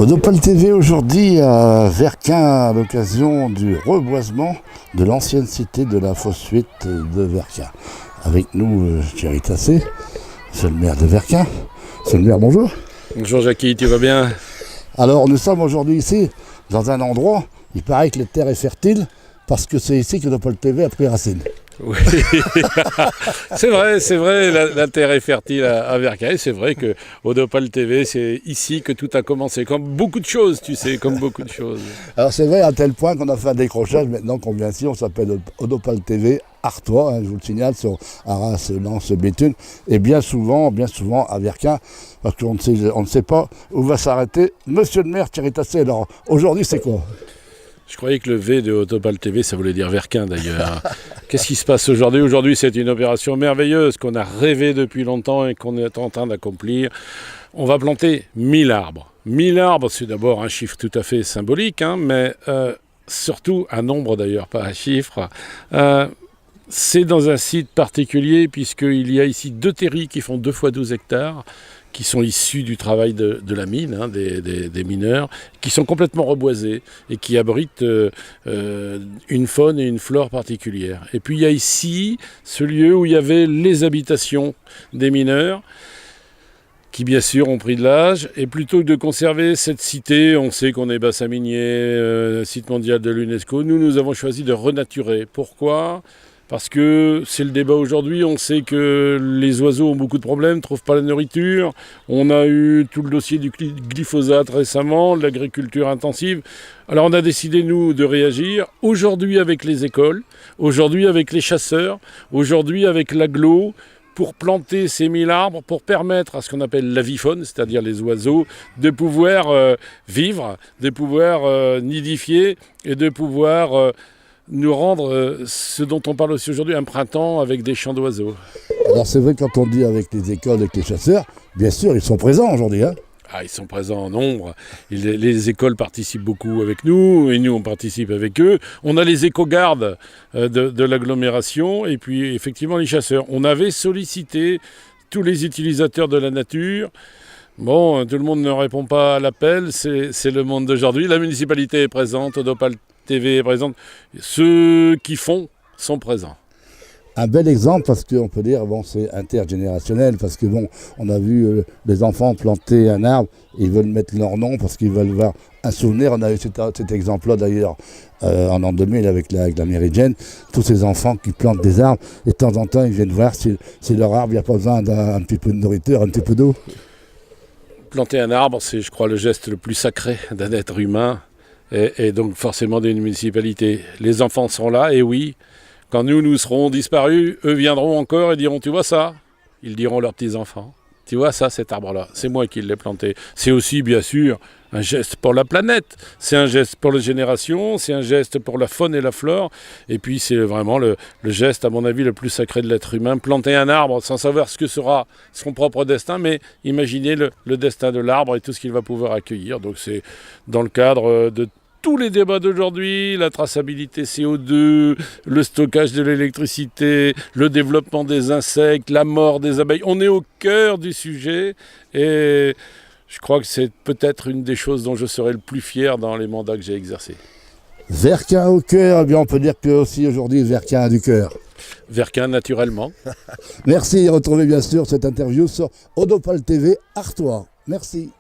Odopal TV aujourd'hui à Verquin à l'occasion du reboisement de l'ancienne cité de la Fosse 8 de Verquin. Avec nous Thierry Tassé, c'est le maire de Verquin. C'est le maire, bonjour. Bonjour Jackie, tu vas bien? Alors nous sommes aujourd'hui ici dans un endroit, il paraît que la terre est fertile parce que c'est ici que Odopal TV a pris racine. Oui, c'est vrai, la terre est fertile à Verquin. C'est vrai que Odopal TV, c'est ici que tout a commencé. Comme beaucoup de choses, tu sais, comme beaucoup de choses. Alors c'est vrai à tel point qu'on a fait un décrochage, maintenant qu'on vient ici, on s'appelle Odopal TV Artois, je vous le signale, sur Arras, Lens, Béthune, et bien souvent à Verquin, parce qu'on ne sait pas où va s'arrêter Monsieur le maire Thierry Tassé. Alors aujourd'hui c'est quoi? Je croyais que le V de Odopal TV, ça voulait dire Verquin d'ailleurs. Qu'est-ce qui se passe aujourd'hui? Aujourd'hui, c'est une opération merveilleuse qu'on a rêvé depuis longtemps et qu'on est en train d'accomplir. On va planter 1000 arbres. 1000 arbres, c'est d'abord un chiffre tout à fait symbolique, mais surtout un nombre d'ailleurs, pas un chiffre. C'est dans un site particulier puisqu'il y a ici 2 terris qui font 2 fois 12 hectares, qui sont issus du travail de la mine, des mineurs, qui sont complètement reboisés et qui abritent une faune et une flore particulières. Et puis il y a ici ce lieu où il y avait les habitations des mineurs, qui bien sûr ont pris de l'âge, et plutôt que de conserver cette cité, on sait qu'on est bassin minier, site mondial de l'UNESCO, nous avons choisi de renaturer. Pourquoi ? Parce que c'est le débat aujourd'hui, on sait que les oiseaux ont beaucoup de problèmes, ne trouvent pas la nourriture. On a eu tout le dossier du glyphosate récemment, de l'agriculture intensive. Alors on a décidé, nous, de réagir aujourd'hui avec les écoles, aujourd'hui avec les chasseurs, aujourd'hui avec l'agglo, pour planter ces 1000 arbres, pour permettre à ce qu'on appelle l'avifaune, c'est-à-dire les oiseaux, de pouvoir vivre, de pouvoir nidifier et de pouvoir nous rendre ce dont on parle aussi aujourd'hui, un printemps avec des chants d'oiseaux. Alors c'est vrai, quand on dit avec les écoles, avec les chasseurs, bien sûr, ils sont présents aujourd'hui. Ils sont présents en nombre. Les écoles participent beaucoup avec nous et nous, on participe avec eux. On a les éco-gardes de l'agglomération et puis effectivement les chasseurs. On avait sollicité tous les utilisateurs de la nature. Bon, tout le monde ne répond pas à l'appel, c'est le monde d'aujourd'hui. La municipalité est présente, Odopal TV est présente. Ceux qui font sont présents. Un bel exemple parce qu'on peut dire, c'est intergénérationnel, parce que on a vu les enfants planter un arbre, ils veulent mettre leur nom parce qu'ils veulent voir un souvenir. On a eu cet exemple-là d'ailleurs en l'an 2000 avec la Méridienne, tous ces enfants qui plantent des arbres et de temps en temps ils viennent voir si leur arbre, il n'y a pas besoin d'un petit peu de nourriture, un petit peu d'eau. Planter un arbre, c'est, je crois, le geste le plus sacré d'un être humain et donc forcément d'une municipalité. Les enfants sont là et oui, quand nous serons disparus, eux viendront encore et diront « Tu vois ça ?» Ils diront leurs petits-enfants. « Tu vois ça, cet arbre-là, c'est moi qui l'ai planté. » C'est aussi, bien sûr, un geste pour la planète. C'est un geste pour les générations, c'est un geste pour la faune et la flore. Et puis, c'est vraiment le geste, à mon avis, le plus sacré de l'être humain. Planter un arbre sans savoir ce que sera son propre destin, mais imaginer le destin de l'arbre et tout ce qu'il va pouvoir accueillir. Donc, c'est dans le cadre de tous les débats d'aujourd'hui, la traçabilité CO2, le stockage de l'électricité, le développement des insectes, la mort des abeilles. On est au cœur du sujet et je crois que c'est peut-être une des choses dont je serai le plus fier dans les mandats que j'ai exercés. Verquin au cœur, eh bien on peut dire que aussi aujourd'hui Verquin a du cœur. Verquin naturellement. Merci, retrouvez bien sûr cette interview sur Odopal TV Artois. Merci.